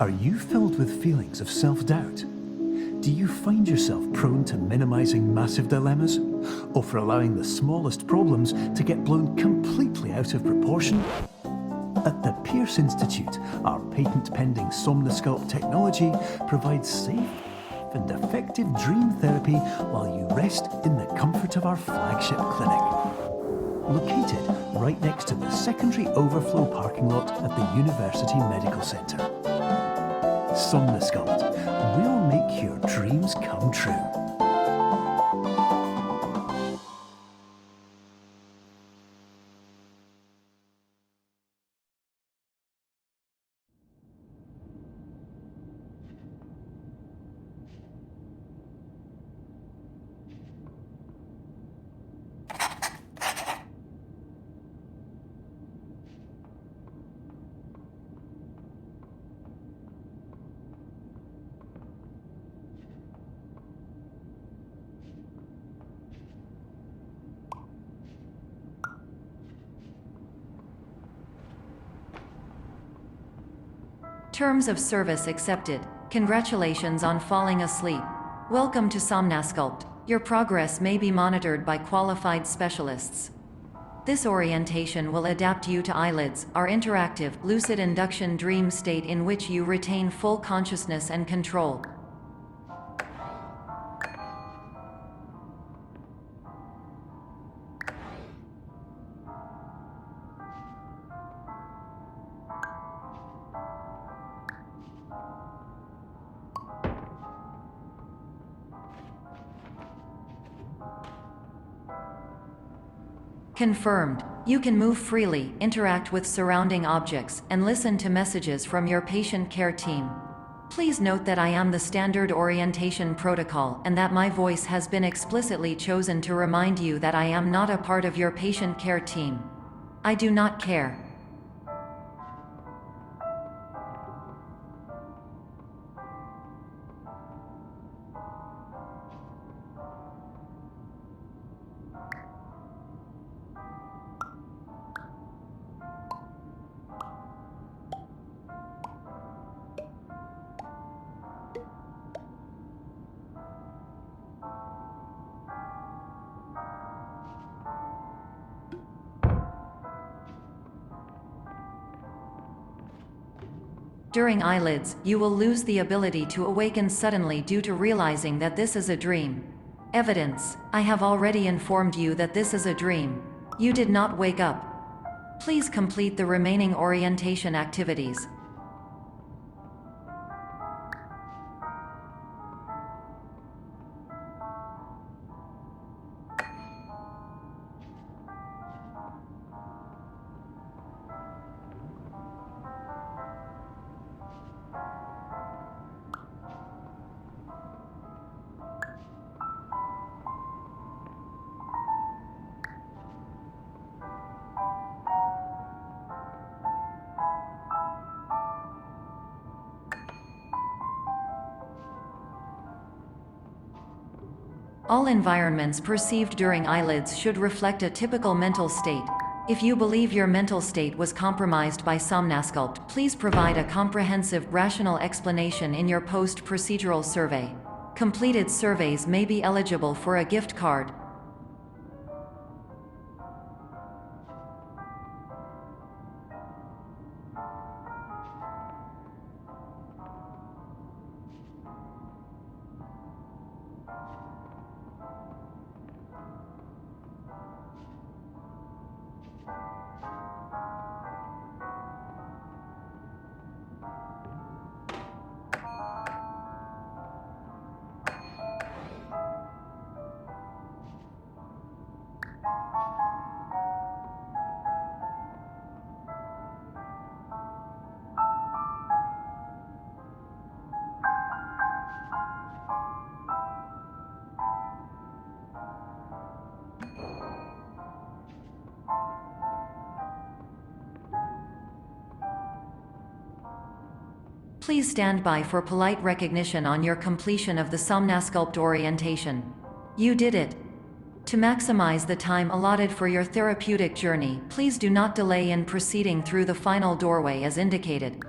Are you filled with feelings of self-doubt? Do you find yourself prone to minimizing massive dilemmas? Or for allowing the smallest problems to get blown completely out of proportion? At the Pierce Institute, our patent-pending Somnosculpt technology provides safe and effective dream therapy while you rest in the comfort of our flagship clinic. Located right next to the secondary overflow parking lot at the University Medical Center. Somnosculpt, we'll make your dreams come true. Terms of service accepted. Congratulations on falling asleep. Welcome to Somnosculpt. Your progress may be monitored by qualified specialists. This orientation will adapt you to eyelids, our interactive, lucid induction dream state in which you retain full consciousness and control. Confirmed. You can move freely, interact with surrounding objects, and listen to messages from your patient care team. Please note that I am the standard orientation protocol and that my voice has been explicitly chosen to remind you that I am not a part of your patient care team. I do not care. During eyelids, you will lose the ability to awaken suddenly due to realizing that this is a dream. Evidence: I have already informed you that this is a dream. You did not wake up. Please complete the remaining orientation activities. All environments perceived during eyelids should reflect a typical mental state. If you believe your mental state was compromised by Somnosculpt, please provide a comprehensive, rational explanation in your post-procedural survey. Completed surveys may be eligible for a gift card. Please stand by for polite recognition on your completion of the Somnosculpt orientation. You did it. To maximize the time allotted for your therapeutic journey, please do not delay in proceeding through the final doorway as indicated.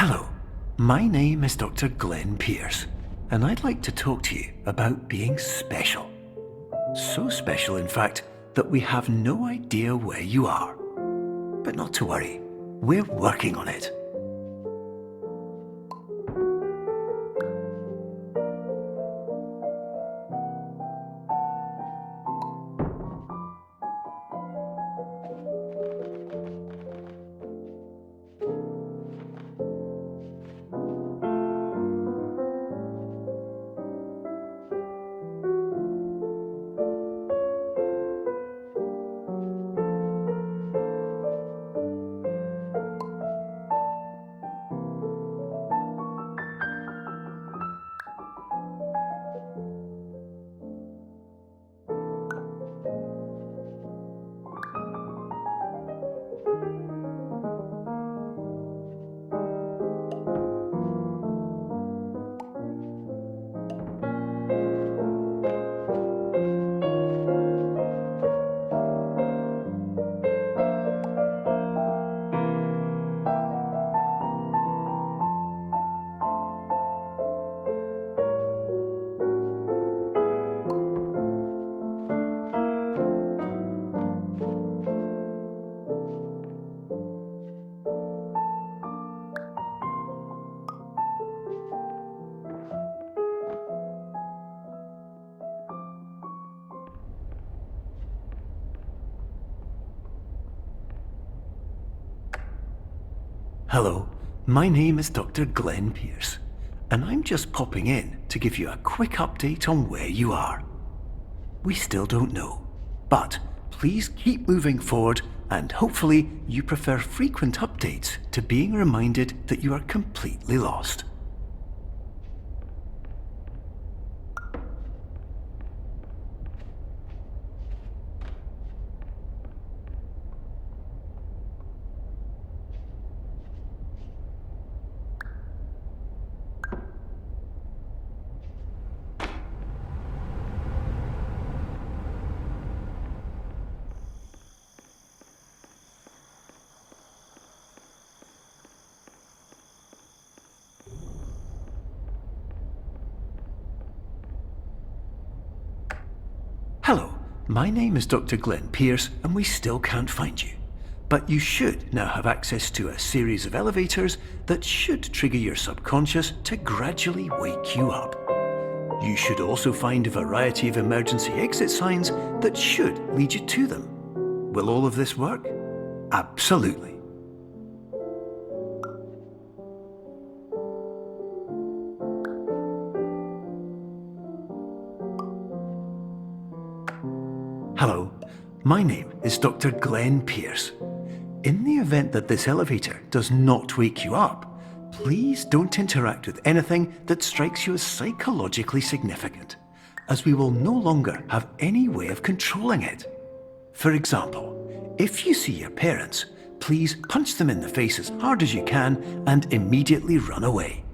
Hello, my name is Dr. Glenn Pierce, and I'd like to talk to you about being special. So special, in fact, that we have no idea where you are. But not to worry, we're working on it. Hello, my name is Dr. Glenn Pierce, and I'm just popping in to give you a quick update on where you are. We still don't know, but please keep moving forward, and hopefully you prefer frequent updates to being reminded that you are completely lost. Hello, my name is Dr. Glenn Pierce, and we still can't find you. But you should now have access to a series of elevators that should trigger your subconscious to gradually wake you up. You should also find a variety of emergency exit signs that should lead you to them. Will all of this work? Absolutely. Hello, my name is Dr. Glenn Pierce. In the event that this elevator does not wake you up, please don't interact with anything that strikes you as psychologically significant, as we will no longer have any way of controlling it. For example, if you see your parents, please punch them in the face as hard as you can and immediately run away.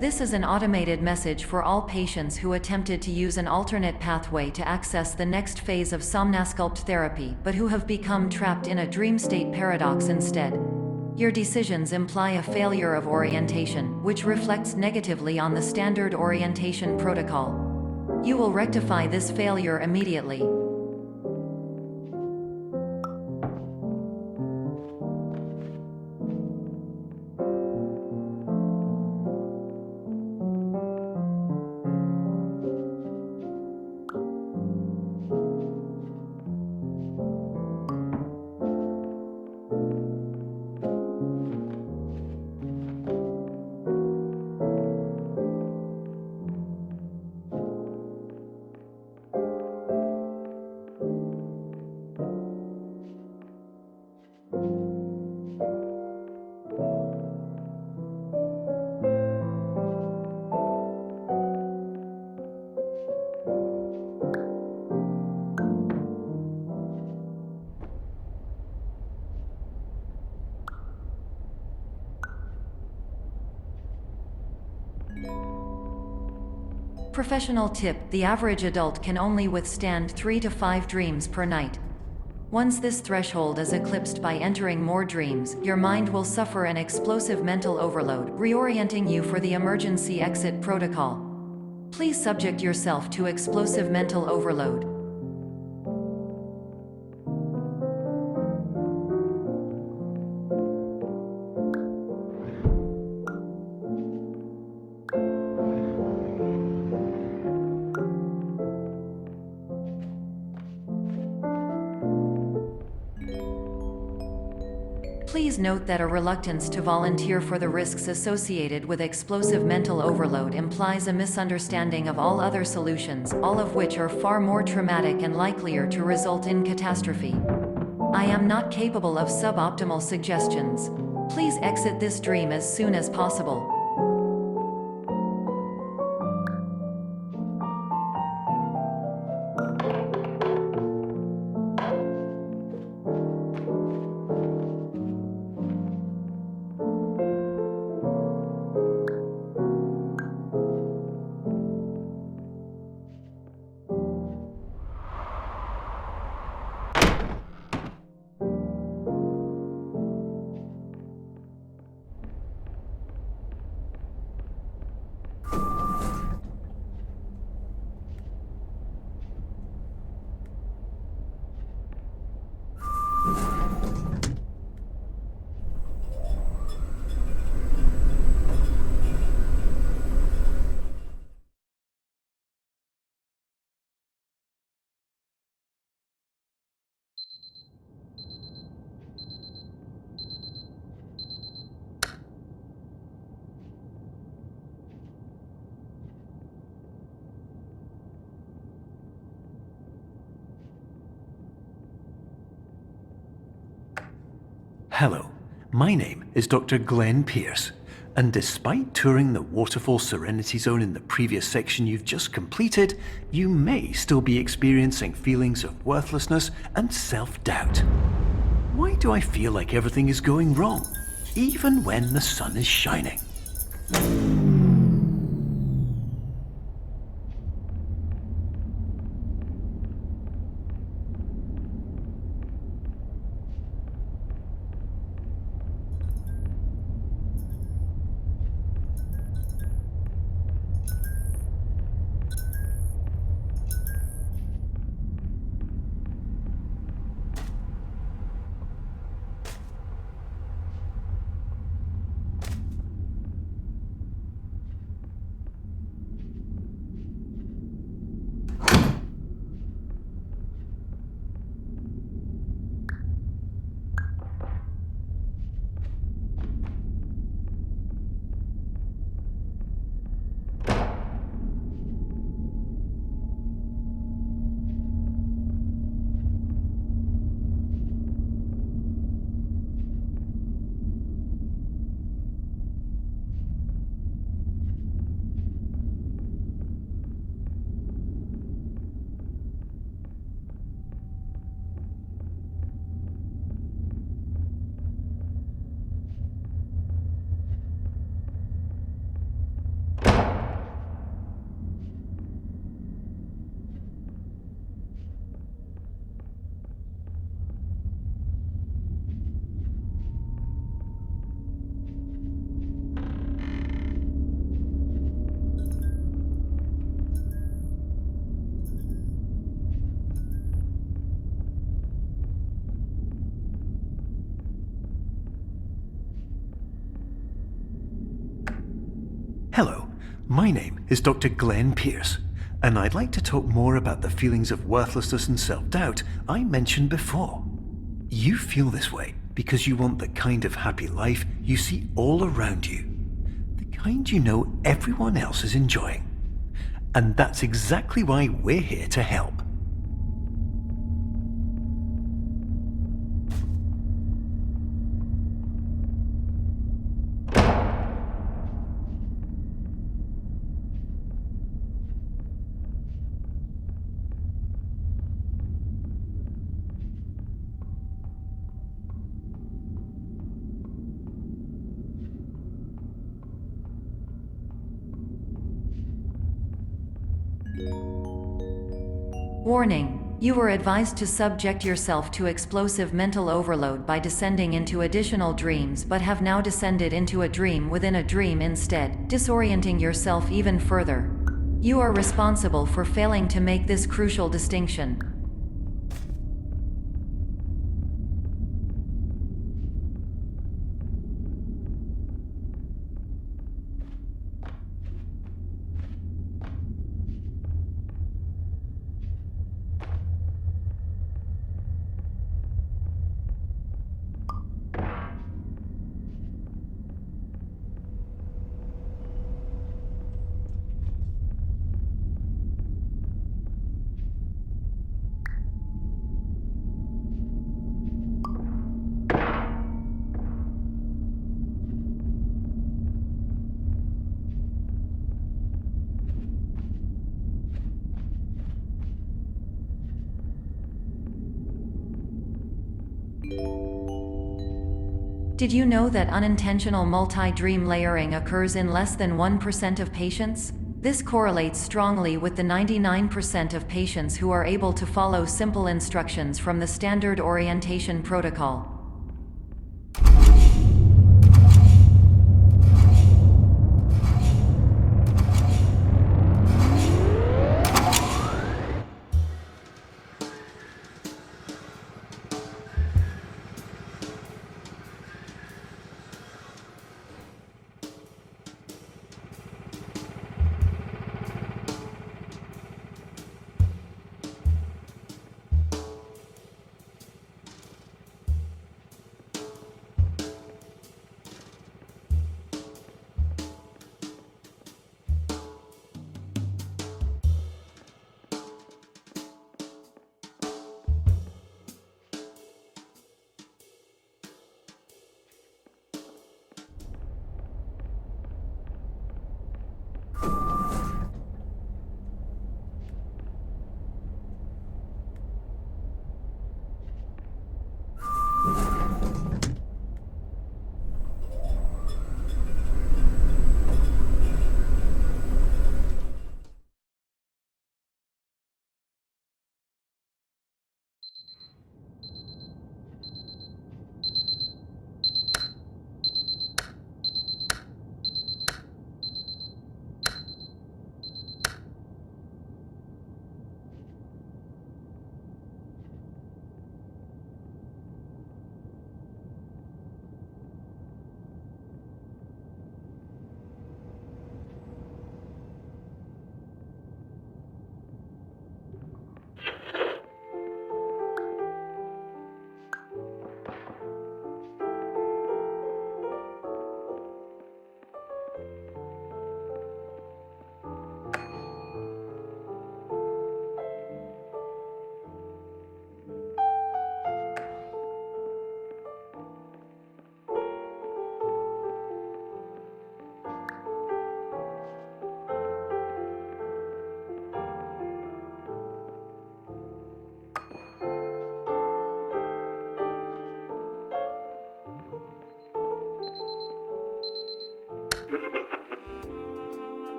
This is an automated message for all patients who attempted to use an alternate pathway to access the next phase of Somnasculpt therapy but who have become trapped in a dream state paradox instead. Your decisions imply a failure of orientation, which reflects negatively on the standard orientation protocol. You will rectify this failure immediately. Professional tip: the average adult can only withstand 3 to 5 dreams per night. Once this threshold is eclipsed by entering more dreams, your mind will suffer an explosive mental overload, reorienting you for the emergency exit protocol. Please subject yourself to explosive mental overload. Please note that a reluctance to volunteer for the risks associated with explosive mental overload implies a misunderstanding of all other solutions, all of which are far more traumatic and likelier to result in catastrophe. I am not capable of suboptimal suggestions. Please exit this dream as soon as possible. Hello, my name is Dr. Glenn Pierce, and despite touring the Waterfall Serenity Zone in the previous section you've just completed, you may still be experiencing feelings of worthlessness and self-doubt. Why do I feel like everything is going wrong, even when the sun is shining? Hello, my name is Dr. Glenn Pierce, and I'd like to talk more about the feelings of worthlessness and self-doubt I mentioned before. You feel this way because you want the kind of happy life you see all around you, the kind you know everyone else is enjoying. And that's exactly why we're here to help. Warning: you are advised to subject yourself to explosive mental overload by descending into additional dreams, but have now descended into a dream within a dream instead, disorienting yourself even further. You are responsible for failing to make this crucial distinction. Did you know that unintentional multi-dream layering occurs in less than 1% of patients? This correlates strongly with the 99% of patients who are able to follow simple instructions from the standard orientation protocol.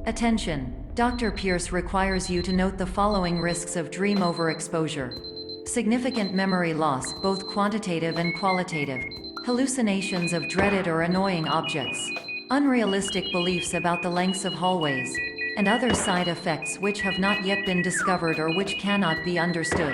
Attention! Dr. Pierce requires you to note the following risks of dream overexposure. Significant memory loss, both quantitative and qualitative. Hallucinations of dreaded or annoying objects. Unrealistic beliefs about the lengths of hallways. And other side effects which have not yet been discovered or which cannot be understood.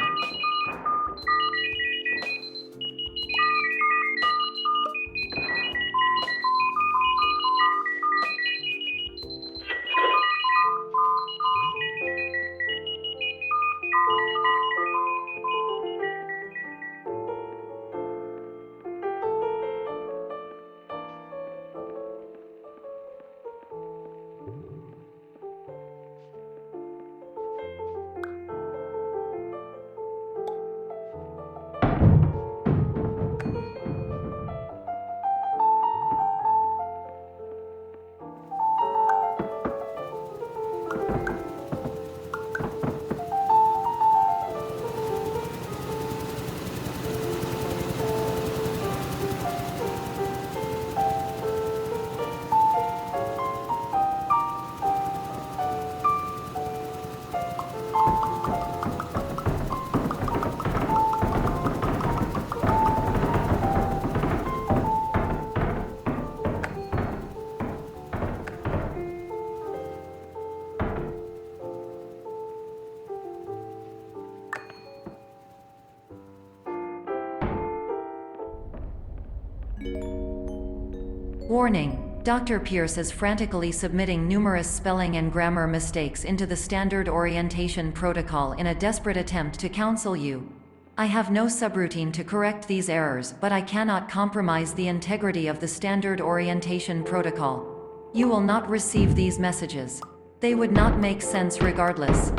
Warning: Dr. Pierce is frantically submitting numerous spelling and grammar mistakes into the standard orientation protocol in a desperate attempt to counsel you. I have no subroutine to correct these errors, but I cannot compromise the integrity of the standard orientation protocol. You will not receive these messages. They would not make sense regardless.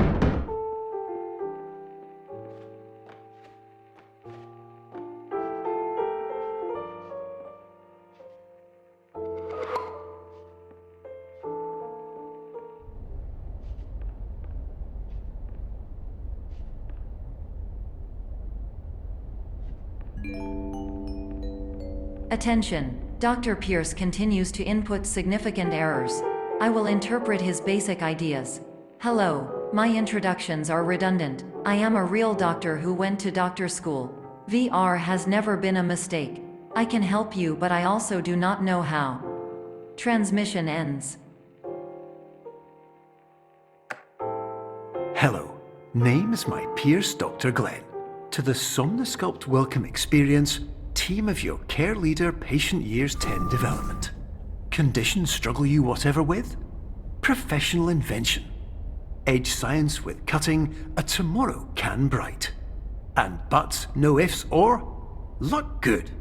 Attention! Dr. Pierce continues to input significant errors. I will interpret his basic ideas. Hello, my introductions are redundant. I am a real doctor who went to doctor school. VR has never been a mistake. I can help you, but I also do not know how. Transmission ends. Hello, name's my Pierce Dr. Glenn. To the Somnosculpt Welcome Experience, team of your care leader patient years 10 development. Condition struggle you whatever with? Professional invention. Edge science with cutting, a tomorrow can bright. And buts, no ifs or? Luck good.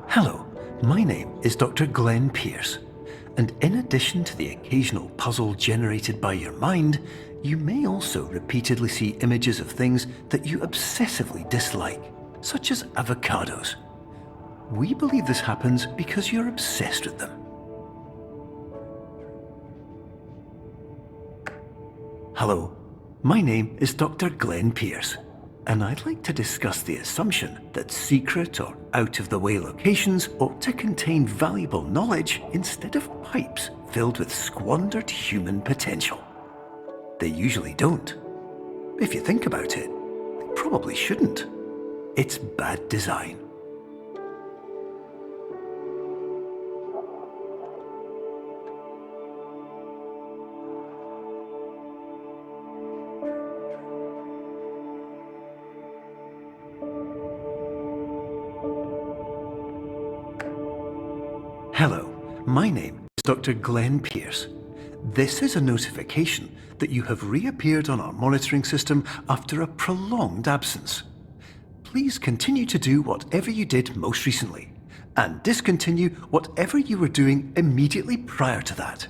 Hello, my name is Dr. Glenn Pierce, and in addition to the occasional puzzle generated by your mind, you may also repeatedly see images of things that you obsessively dislike, such as avocados. We believe this happens because you're obsessed with them. Hello, my name is Dr. Glenn Pierce, and I'd like to discuss the assumption that secret or out-of-the-way locations ought to contain valuable knowledge instead of pipes filled with squandered human potential. They usually don't. If you think about it, they probably shouldn't. It's bad design. Hello, my name is Dr. Glenn Pierce. This is a notification that you have reappeared on our monitoring system after a prolonged absence. Please continue to do whatever you did most recently, and discontinue whatever you were doing immediately prior to that.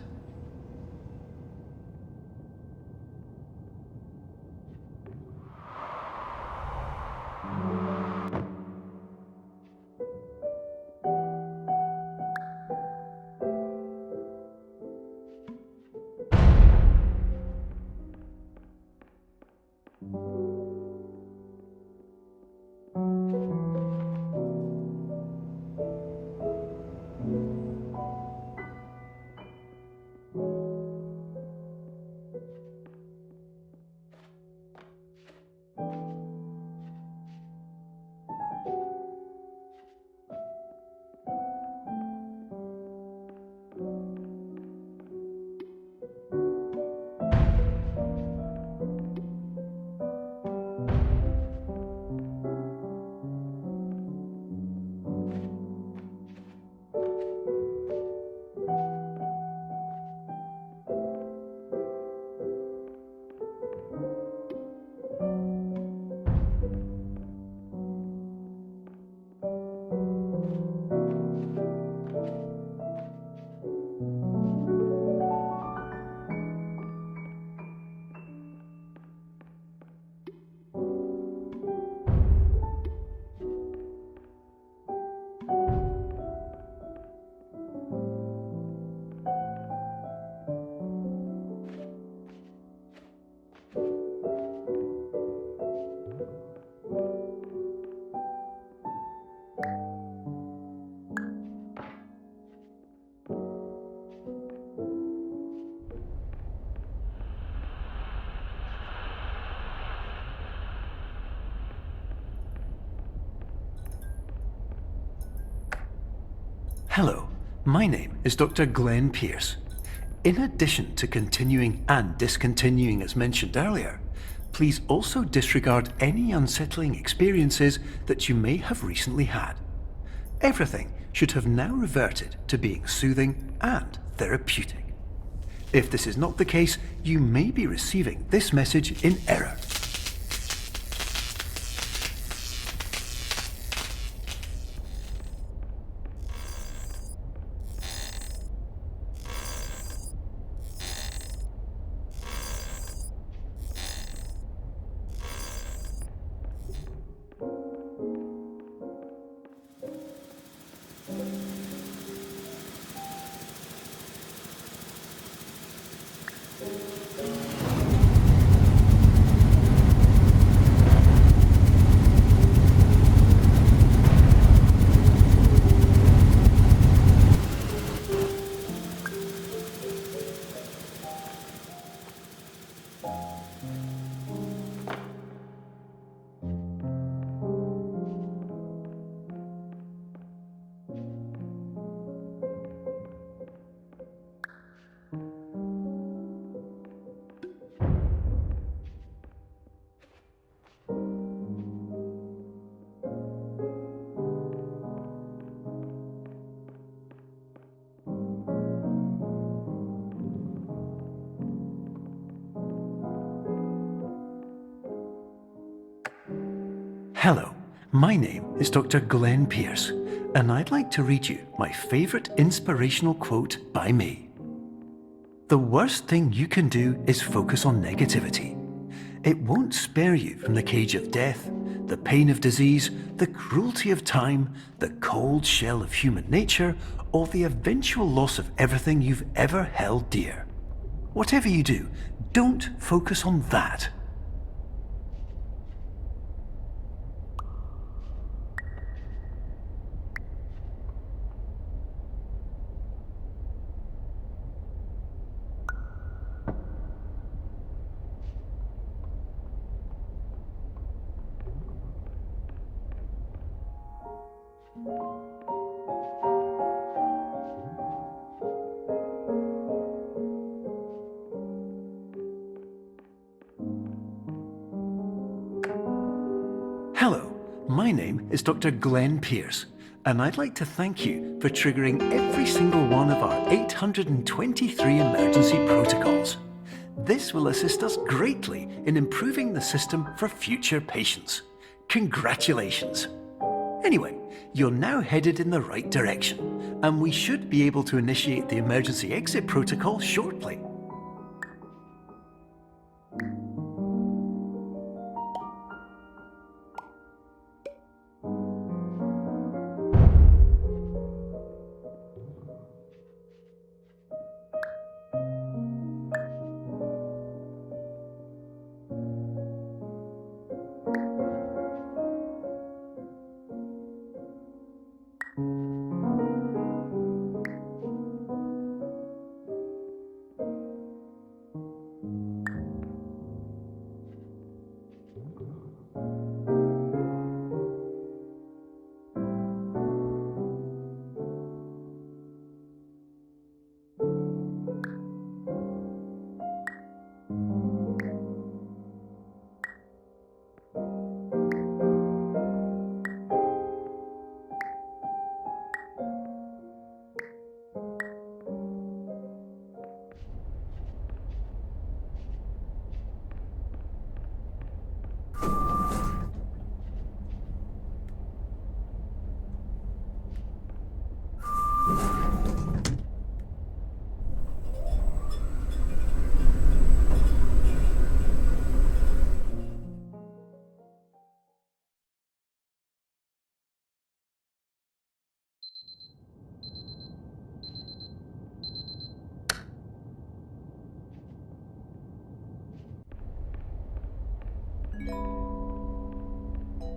Hello, my name is Dr. Glenn Pierce. In addition to continuing and discontinuing as mentioned earlier, please also disregard any unsettling experiences that you may have recently had. Everything should have now reverted to being soothing and therapeutic. If this is not the case, you may be receiving this message in error. Hello, my name is Dr. Glenn Pierce, and I'd like to read you my favourite inspirational quote by me. The worst thing you can do is focus on negativity. It won't spare you from the cage of death, the pain of disease, the cruelty of time, the cold shell of human nature, or the eventual loss of everything you've ever held dear. Whatever you do, don't focus on that. Hello, my name is Dr. Glenn Pierce, and I'd like to thank you for triggering every single one of our 823 emergency protocols. This will assist us greatly in improving the system for future patients. Congratulations! Anyway, you're now headed in the right direction, and we should be able to initiate the emergency exit protocol shortly.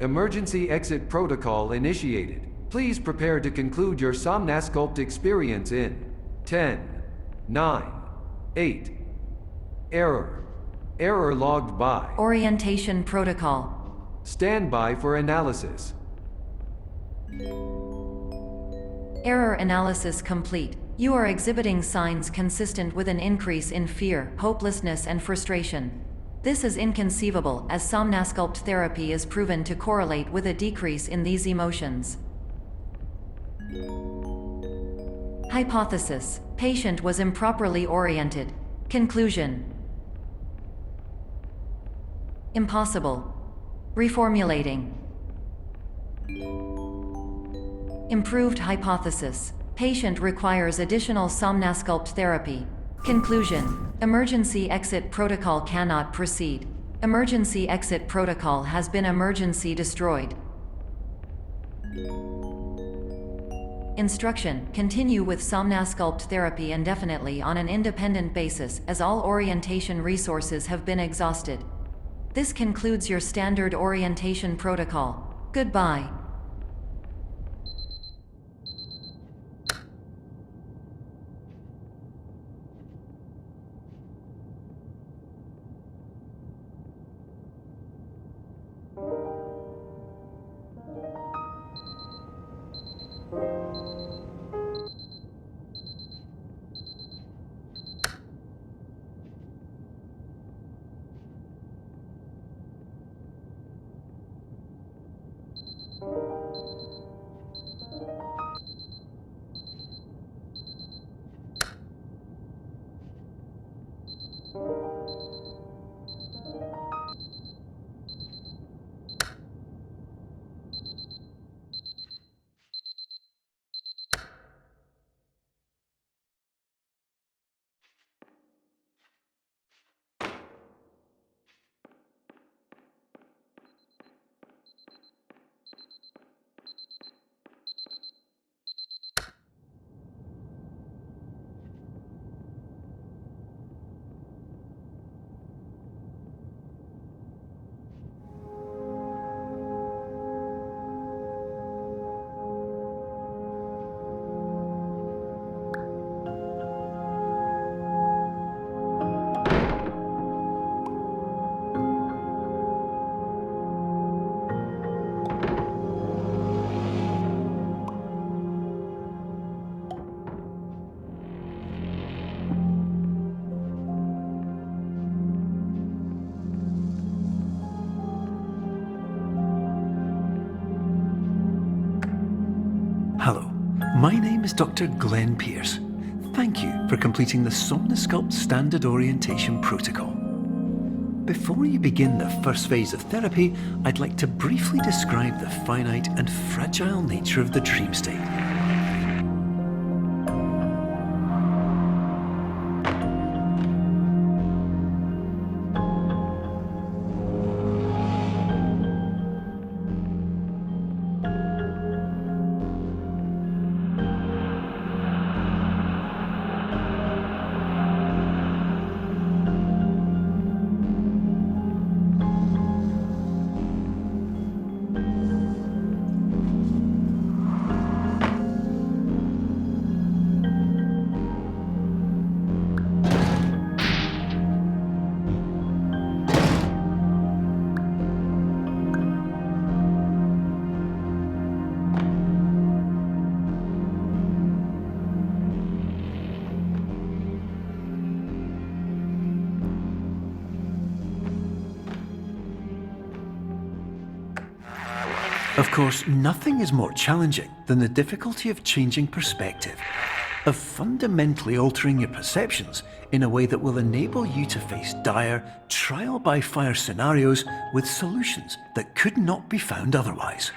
Emergency exit protocol initiated. Please prepare to conclude your Somnasculpt experience in 10, 9, 8. Error. Error logged by. Orientation protocol. Stand by for analysis. Error analysis complete. You are exhibiting signs consistent with an increase in fear, hopelessness, and frustration. This is inconceivable, as Somnasculpt therapy is proven to correlate with a decrease in these emotions. Hypothesis: patient was improperly oriented. Conclusion: impossible. Reformulating. Improved hypothesis: patient requires additional Somnasculpt therapy. Conclusion: emergency exit protocol cannot proceed. Emergency exit protocol has been emergency destroyed. Instruction: continue with Somnasculpt therapy indefinitely on an independent basis, as all orientation resources have been exhausted. This concludes your standard orientation protocol. Goodbye. Hello, my name is Dr. Glenn Pierce. Thank you for completing the Somnasculpt Standard Orientation Protocol. Before you begin the first phase of therapy, I'd like to briefly describe the finite and fragile nature of the dream state. Of course, nothing is more challenging than the difficulty of changing perspective, of fundamentally altering your perceptions in a way that will enable you to face dire, trial-by-fire scenarios with solutions that could not be found otherwise.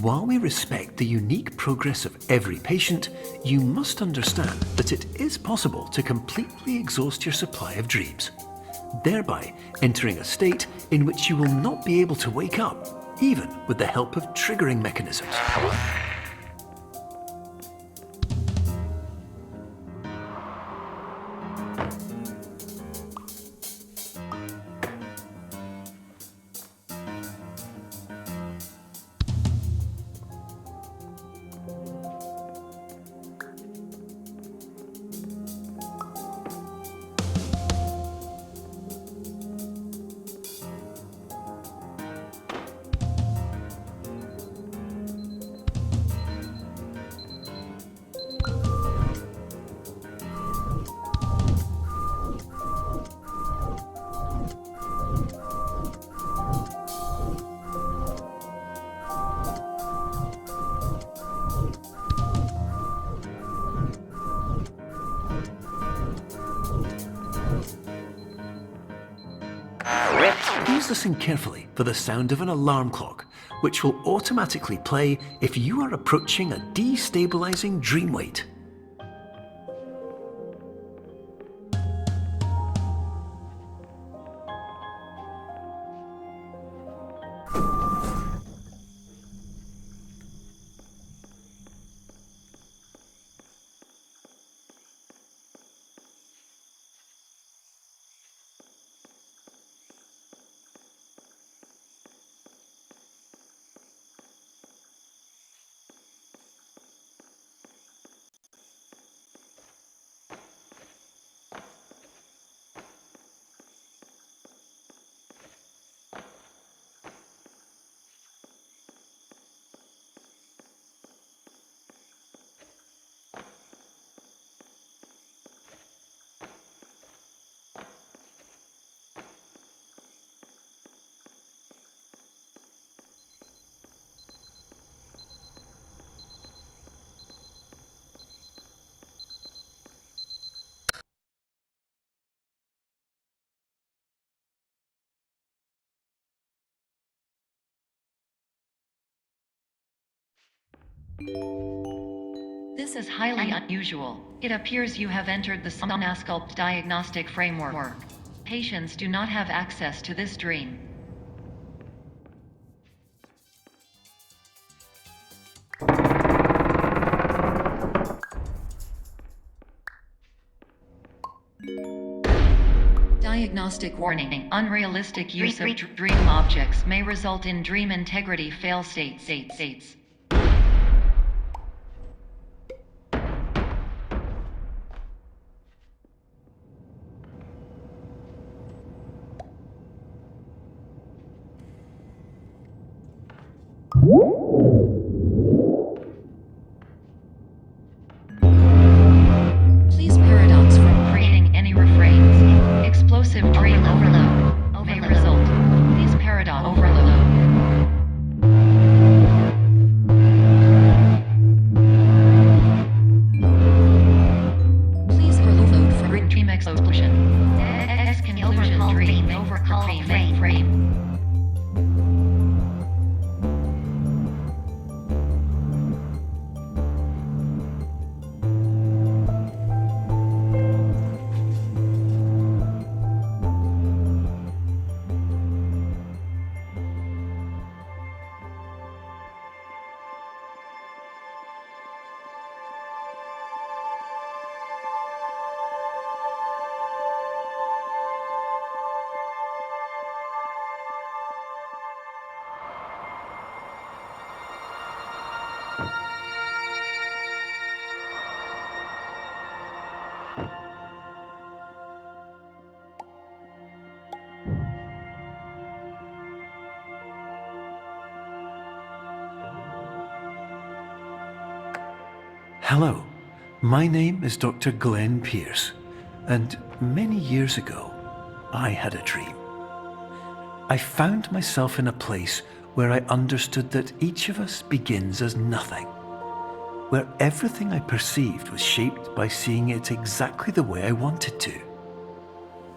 While we respect the unique progress of every patient, you must understand that it is possible to completely exhaust your supply of dreams, thereby entering a state in which you will not be able to wake up, even with the help of triggering mechanisms. Please listen carefully for the sound of an alarm clock, which will automatically play if you are approaching a destabilizing dream weight. This is highly unusual. It appears you have entered the Somnasculpt diagnostic framework. Patients do not have access to this dream. Diagnostic warning. Unrealistic use of dream objects may result in dream integrity fail states. Please paradox from creating any refrains. Explosive dream overload may result. Please paradox overload. Please overload for dream explosion. Conclusion dream overcall frame. Hello, my name is Dr. Glenn Pierce, and many years ago, I had a dream. I found myself in a place where I understood that each of us begins as nothing, where everything I perceived was shaped by seeing it exactly the way I wanted to.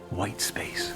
White space.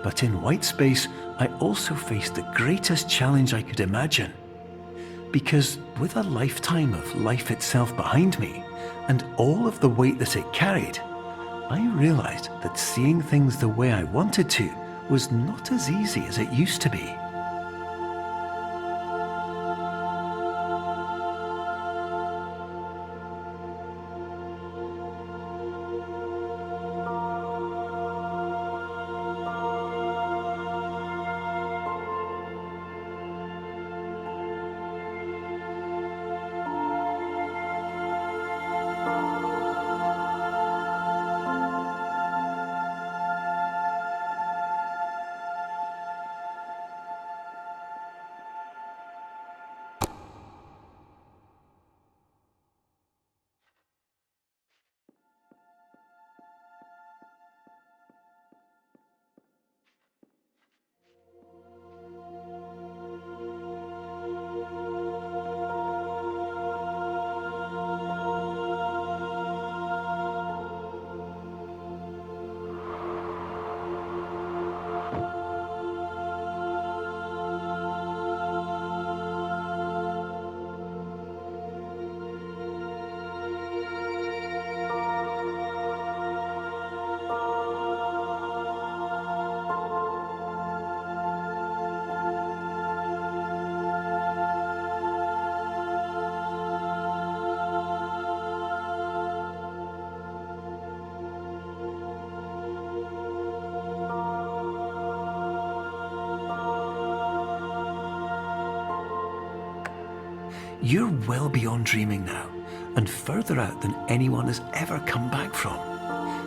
But in white space, I also faced the greatest challenge I could imagine. Because with a lifetime of life itself behind me, and all of the weight that it carried, I realized that seeing things the way I wanted to was not as easy as it used to be. You're well beyond dreaming now, and further out than anyone has ever come back from.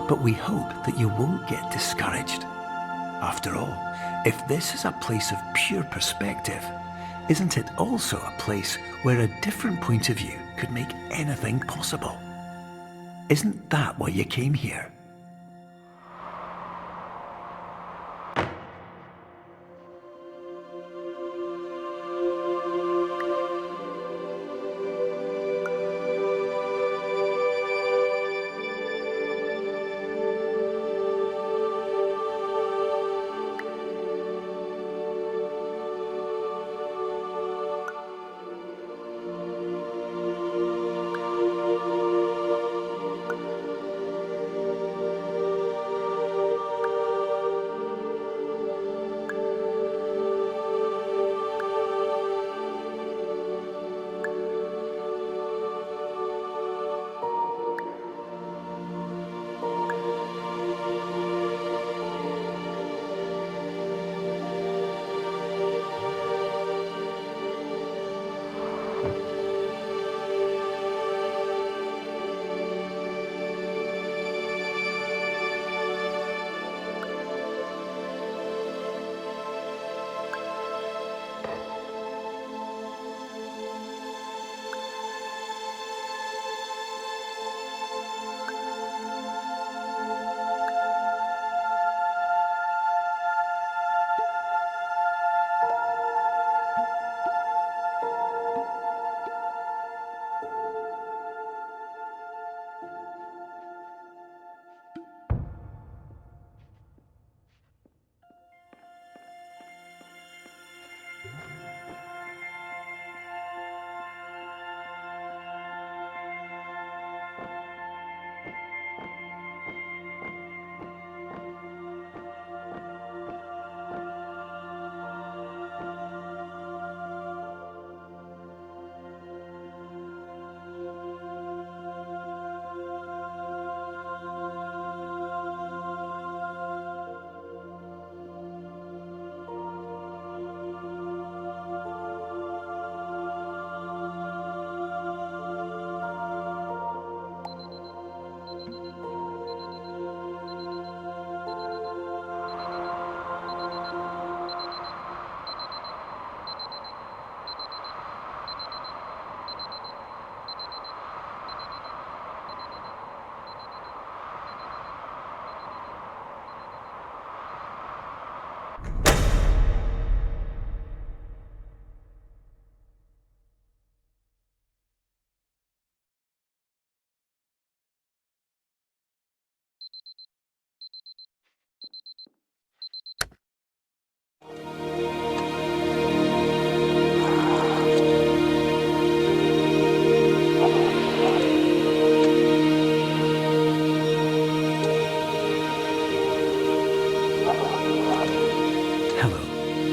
But we hope that you won't get discouraged. After all, if this is a place of pure perspective, isn't it also a place where a different point of view could make anything possible? Isn't that why you came here?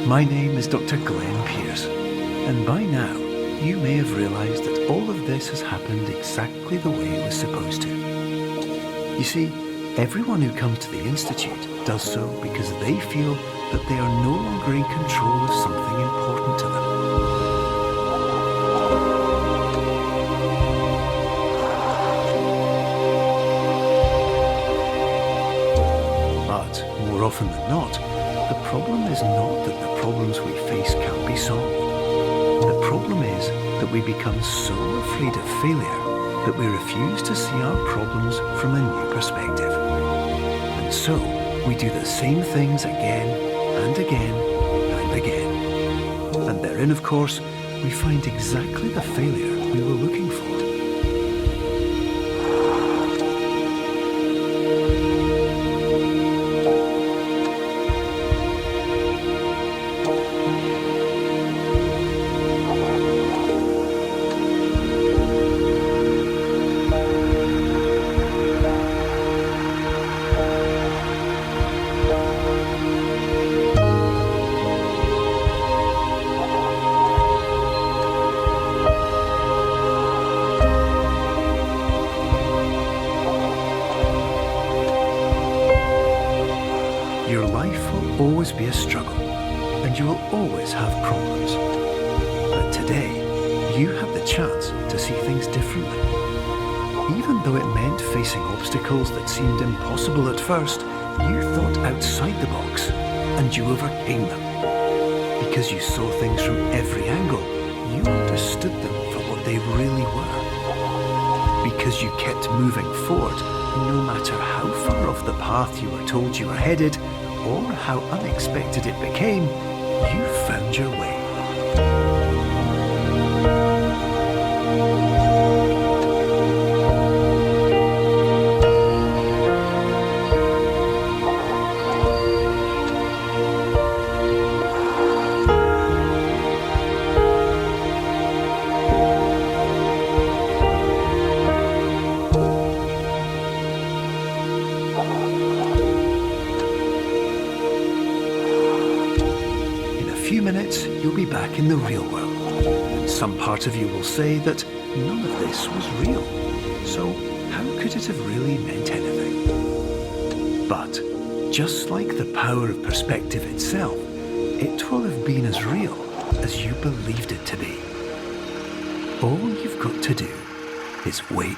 My name is Dr. Glenn Pierce, and by now you may have realised that all of this has happened exactly the way it was supposed to. You see, everyone who comes to the Institute does so because they feel that they are no longer in control of something important to them. But more often than not, the problem is not that the problems we face can't be solved. The problem is that we become so afraid of failure that we refuse to see our problems from a new perspective. And so, we do the same things again and again and again. And therein, of course, we find exactly the failure we were looking for. Your life will always be a struggle, and you will always have problems. But today, you have the chance to see things differently. Even though it meant facing obstacles that seemed impossible at first, you thought outside the box, and you overcame them. Because you saw things from every angle, you understood them for what they really were. Because you kept moving forward, no matter how far off the path you were told you were headed, or how unexpected it became, you found your way. In a few minutes, you'll be back in the real world. And some part of you will say that none of this was real. So how could it have really meant anything? But just like the power of perspective itself, it will have been as real as you believed it to be. All you've got to do is wait